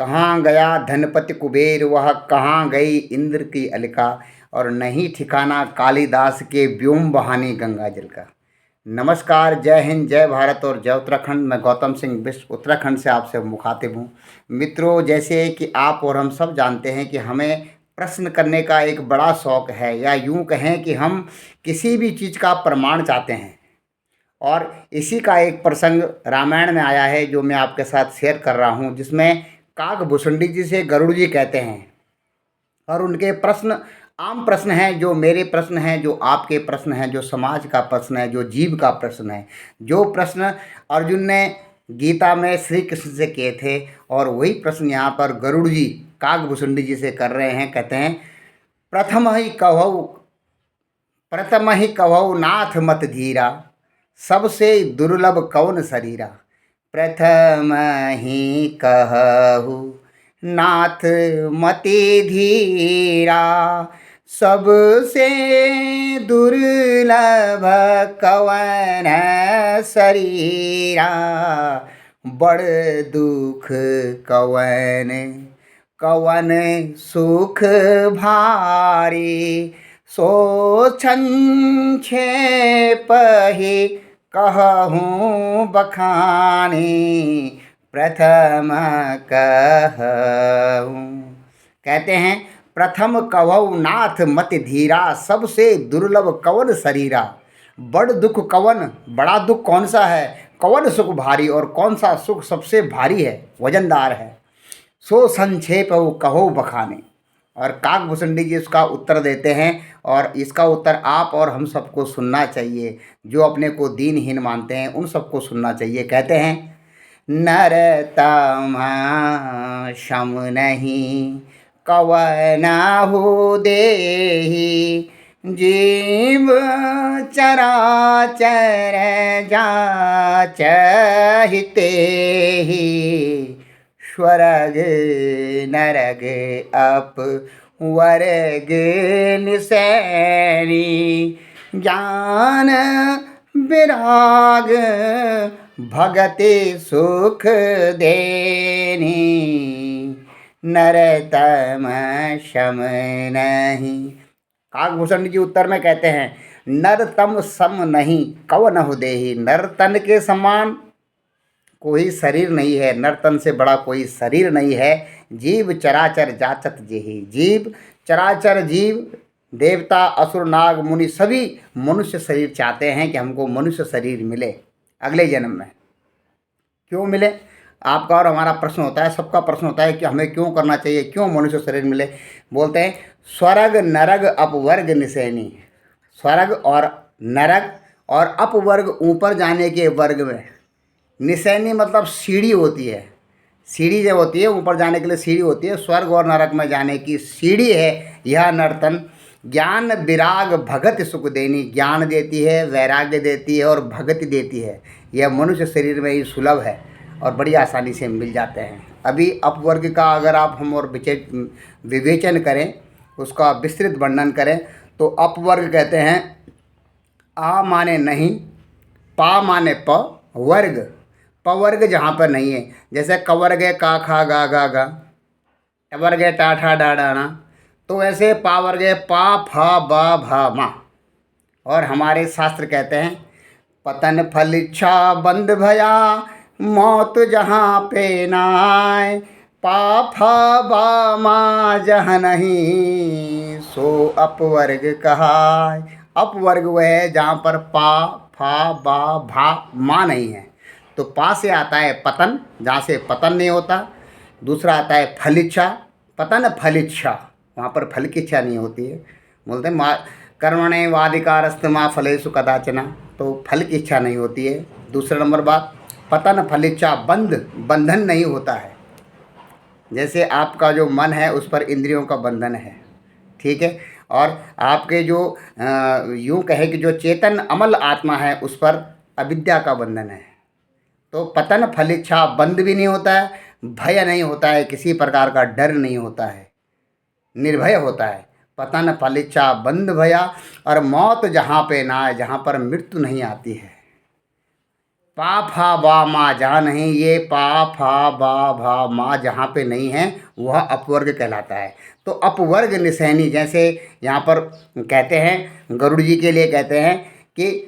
कहाँ गया धनपति कुबेर, वह कहाँ गई इंद्र की अलका, और नहीं ठिकाना कालिदास के व्योम बहाने गंगा जल का। नमस्कार, जय हिंद, जय भारत और जय उत्तराखंड। मैं गौतम सिंह बिष्ट उत्तराखंड से आपसे मुखातिब हूँ। मित्रों, जैसे कि आप और हम सब जानते हैं कि हमें प्रश्न करने का एक बड़ा शौक़ है, या यूँ कहें कि हम किसी भी चीज़ का प्रमाण चाहते हैं। और इसी का एक प्रसंग रामायण में आया है जो मैं आपके साथ शेयर कर रहा हूँ, जिसमें काकभूषुंडी जी से गरुड़ जी कहते हैं, और उनके प्रश्न आम प्रश्न हैं, जो मेरे प्रश्न हैं, जो आपके प्रश्न हैं, जो समाज का प्रश्न है, जो जीव का प्रश्न है। जो प्रश्न अर्जुन ने गीता में श्री कृष्ण से किए थे, और वही प्रश्न यहाँ पर गरुड़ जी काकभूषुंडी जी से कर रहे हैं। कहते हैं, प्रथम ही कहौ नाथ मत धीरा, सबसे दुर्लभ कौन शरीरा। प्रथम ही कहु नाथ मति धीरा, सबसे दुर्लभ कवन शरीरा। बड़ दुख कवन कवन सुख भारी, सो संक्षेप ही कहूँ बखानी। प्रथम कहूँ, कहते हैं, प्रथम कहौ नाथ मति धीरा, सबसे दुर्लभ कवन शरीरा। बड़ दुख कवन, बड़ा दुख कौन सा है, कवन सुख भारी, और कौन सा सुख सबसे भारी है, वजनदार है। सो संक्षेप कहो बखाने। और काकभूषुंडी जी इसका उत्तर देते हैं, और इसका उत्तर आप और हम सबको सुनना चाहिए। जो अपने को दीनहीन मानते हैं उन सबको सुनना चाहिए। कहते हैं, नरतम शम नहीं कवनाहु देहि, जीव चराचर जाचहिते ही। स्वर्ग नरग अप वर्ग निसैनी, ज्ञान विराग भगति सुख देनी। नरतम शम नहीं। काकभूषुंडी जी उत्तर में कहते हैं, नर तम सम नहीं कवनहु देहि। नर तन के समान कोई शरीर नहीं है, नर्तन से बड़ा कोई शरीर नहीं है। जीव चराचर जाचत जेहि, जीव चराचर जीव, देवता असुर नाग मुनि सभी मनुष्य शरीर चाहते हैं कि हमको मनुष्य शरीर मिले अगले जन्म में। क्यों मिले, आपका और हमारा प्रश्न होता है, सबका प्रश्न होता है कि हमें क्यों करना चाहिए, क्यों मनुष्य शरीर मिले। बोलते हैं, स्वर्ग नरग अपवर्ग निसैनी। स्वर्ग और नरक और अपवर्ग ऊपर जाने के वर्ग में, निसैनी मतलब सीढ़ी होती है। सीढ़ी जब होती है ऊपर जाने के लिए सीढ़ी होती है, स्वर्ग और नरक में जाने की सीढ़ी है यह नर्तन। ज्ञान विराग भगति सुख देनी, ज्ञान देती है, वैराग्य देती है और भगति देती है। यह मनुष्य शरीर में ही सुलभ है और बड़ी आसानी से मिल जाते हैं। अभी अपवर्ग का अगर आप हम और विवेचन करें, उसका विस्तृत वर्णन करें, तो अपवर्ग कहते हैं, आ माने नहीं, पा माने प, वर्ग पवर्ग जहाँ पर नहीं है। जैसे कवर्ग है का खा गा गा गा, टवर्ग है टा ठा डा डाना, तो वैसे पावर्ग है पा फा बा भा मा। और हमारे शास्त्र कहते हैं, पतन फल इच्छा बंद भया, मौत जहाँ पे नाय। पा फा बा मा जहाँ नहीं, सो अपवर्ग कहाय। अपवर्ग वह है जहाँ पर पा फा बा भा मा नहीं है। तो पा से आता है पतन, जहाँ से पतन नहीं होता। दूसरा आता है फल इच्छा, पतन फल इच्छा, वहाँ पर फल की इच्छा नहीं होती है। बोलते हैं मा कर्मणे वाधिकारस्त मा फलेषु कदाचन, तो फल की इच्छा नहीं होती है। दूसरा नंबर बात, पतन फल इच्छा, बंधन नहीं होता है। जैसे आपका जो मन है उस पर इंद्रियों का बंधन है, ठीक है, और आपके जो यूँ कहे कि जो चेतन अमल आत्मा है उस पर अविद्या का बंधन है। तो पतन फल इच्छा बंद भी नहीं होता है, भय नहीं होता है, किसी प्रकार का डर नहीं होता है, निर्भय होता है। पतन फल इच्छा बंद भया, और मौत जहाँ पे ना है, जहाँ पर मृत्यु नहीं आती है। पा फा बा मा जहाँ नहीं, ये पा फा बा भा मा जहाँ पे नहीं है वह अपवर्ग कहलाता है। तो अपवर्ग निसैनी, जैसे यहाँ पर कहते हैं गरुड़ जी के लिए कहते हैं कि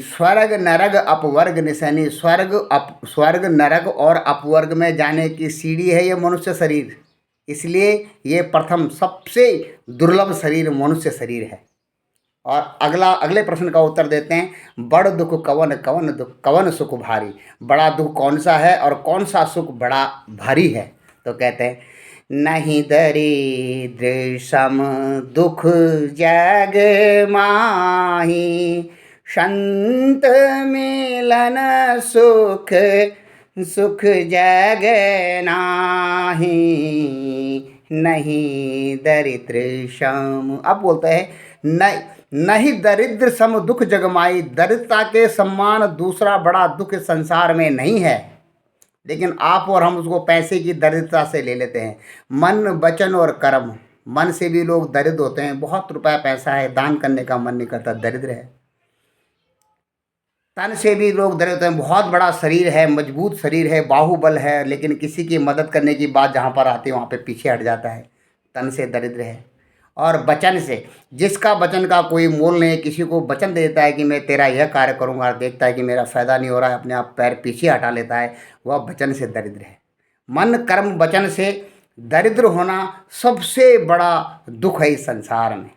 स्वर्ग नरक अपवर्ग निसैनी, स्वर्ग नरक और अपवर्ग में जाने की सीढ़ी है ये मनुष्य शरीर। इसलिए ये प्रथम सबसे दुर्लभ शरीर मनुष्य शरीर है। और अगले प्रश्न का उत्तर देते हैं, बड़ दुख कवन कवन दुख कवन सुख भारी। बड़ा दुख कौन सा है और कौन सा सुख बड़ा भारी है? तो कहते हैं, नहीं दरिद्र सम दुख जग माही, संत मिलन सुख सुख जग नाही, नहीं दरिद्र सम। अब बोलते हैं, नहीं दरिद्र सम दुख जगमाई, दरिद्रता के सम्मान दूसरा बड़ा दुख संसार में नहीं है। लेकिन आप और हम उसको पैसे की दरिद्रता से ले लेते हैं। मन वचन और कर्म, मन से भी लोग दरिद्र होते हैं, बहुत रुपया पैसा है, दान करने का मन नहीं करता, दरिद्र है। तन से भी लोग दरिद्र होते हैं, बहुत बड़ा शरीर है, मजबूत शरीर है, बाहुबल है, लेकिन किसी की मदद करने की बात जहाँ पर आती है वहाँ पे पीछे हट जाता है, तन से दरिद्र है। और वचन से, जिसका वचन का कोई मोल नहीं है, किसी को वचन दे देता है कि मैं तेरा यह कार्य करूँगा, देखता है कि मेरा फ़ायदा नहीं हो रहा है, अपने आप पैर पीछे हटा लेता है, वह वचन से दरिद्र है। मन कर्म वचन से दरिद्र होना सबसे बड़ा दुख है इस संसार में।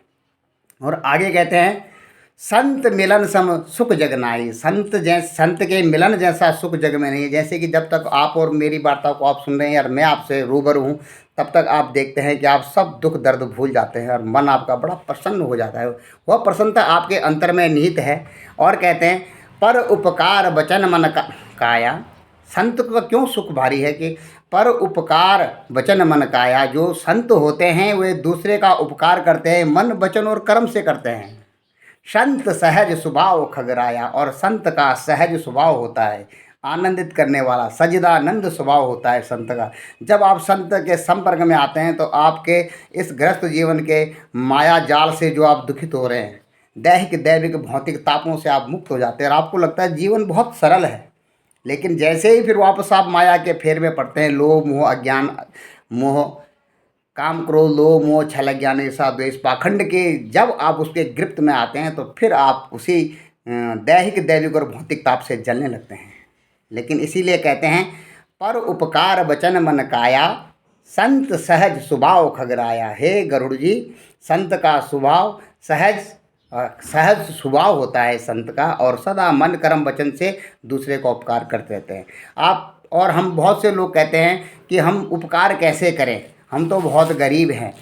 और आगे कहते हैं, संत मिलन सम सुख जग नाई, संत के मिलन जैसा सुख जग में नहीं है। जैसे कि जब तक आप और मेरी वार्ता को आप सुन रहे हैं और मैं आपसे रूबरू हूँ, तब तक आप देखते हैं कि आप सब दुख दर्द भूल जाते हैं और मन आपका बड़ा प्रसन्न हो जाता है। वह प्रसन्नता आपके अंतर में निहित है। और कहते हैं, पर उपकार वचन मन काया, संत का क्यों सुख भारी है कि पर उपकार वचन मन काया, जो संत होते हैं वे दूसरे का उपकार करते हैं, मन वचन और कर्म से करते हैं। संत सहज स्वभाव खगराया, और संत का सहज स्वभाव होता है आनंदित करने वाला, सजदानंद स्वभाव होता है संत का। जब आप संत के संपर्क में आते हैं तो आपके इस ग्रस्त जीवन के माया जाल से जो आप दुखित हो रहे हैं, दैहिक दैविक भौतिक तापों से आप मुक्त हो जाते हैं और आपको लगता है जीवन बहुत सरल है। लेकिन जैसे ही फिर वापस आप माया के फेर में पड़ते हैं, लोभ मोह अज्ञान मोह काम क्रोध लोभ मोह छल ज्ञान ईर्षा द्वेष पाखंड के, जब आप उसके गिरफ्त में आते हैं तो फिर आप उसी दैहिक दैविक और भौतिक ताप से जलने लगते हैं। लेकिन इसीलिए कहते हैं, पर उपकार वचन मन काया, संत सहज स्वभाव खगराया। हे गरुड़ जी, संत का स्वभाव सहज स्वभाव होता है संत का, और सदा मन कर्म वचन से दूसरे को उपकार करते रहते हैं। आप और हम बहुत से लोग कहते हैं कि हम उपकार कैसे करें, हम तो बहुत गरीब हैं,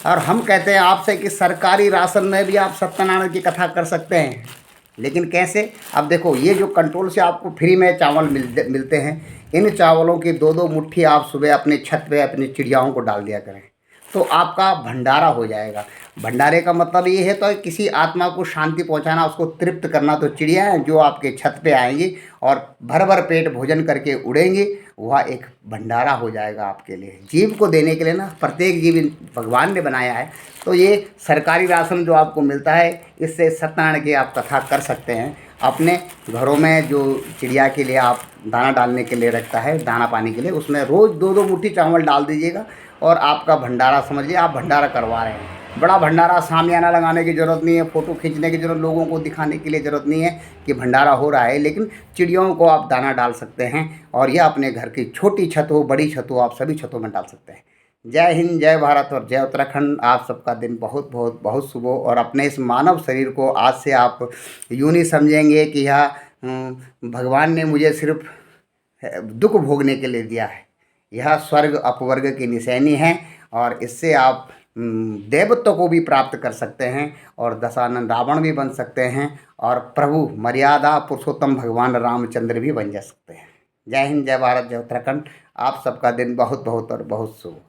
और हम कहते हैं आपसे कि सरकारी राशन में भी आप सत्यनारायण की कथा कर सकते हैं। लेकिन कैसे? अब देखो, ये जो कंट्रोल से आपको फ्री में चावल मिलते हैं, इन चावलों की 2-2 मुट्ठी आप सुबह अपने छत पे अपनी चिड़ियाओं को डाल दिया करें, तो आपका भंडारा हो जाएगा। भंडारे का मतलब ये है तो किसी आत्मा को शांति पहुंचाना, उसको तृप्त करना। तो चिड़िया हैं जो आपके छत पे आएंगी और भर भर पेट भोजन करके उड़ेंगी, वह एक भंडारा हो जाएगा आपके लिए। जीव को देने के लिए ना, प्रत्येक जीव भगवान ने बनाया है। तो ये सरकारी राशन जो आपको मिलता है, इससे सत्यनारायण की आप कथा कर सकते हैं। अपने घरों में जो चिड़िया के लिए आप दाना डालने के लिए रखता है, दाना पानी के लिए, उसमें रोज़ 2-2 मुट्ठी चावल डाल दीजिएगा और आपका भंडारा, समझिए आप भंडारा करवा रहे हैं। बड़ा भंडारा, सामियाना लगाने की ज़रूरत नहीं है, फ़ोटो खींचने की ज़रूरत, लोगों को दिखाने के लिए ज़रूरत नहीं है कि भंडारा हो रहा है। लेकिन चिड़ियों को आप दाना डाल सकते हैं, और यह अपने घर की छोटी छत हो बड़ी छत हो, आप सभी छतों में डाल सकते हैं। जय हिंद, जय भारत और जय उत्तराखंड। आप सबका दिन बहुत बहुत बहुत शुभ हो। और अपने इस मानव शरीर को आज से आप यूँ नहीं समझेंगे कि यह भगवान ने मुझे सिर्फ दुख भोगने के लिए दिया है। यह स्वर्ग अपवर्ग की निशानी है, और इससे आप देवत्व को भी प्राप्त कर सकते हैं, और दशानन रावण भी बन सकते हैं, और प्रभु मर्यादा पुरुषोत्तम भगवान रामचंद्र भी बन जा सकते हैं। जय हिंद, जय भारत, जय उत्तराखंड। आप सबका दिन बहुत बहुत और बहुत शुभ।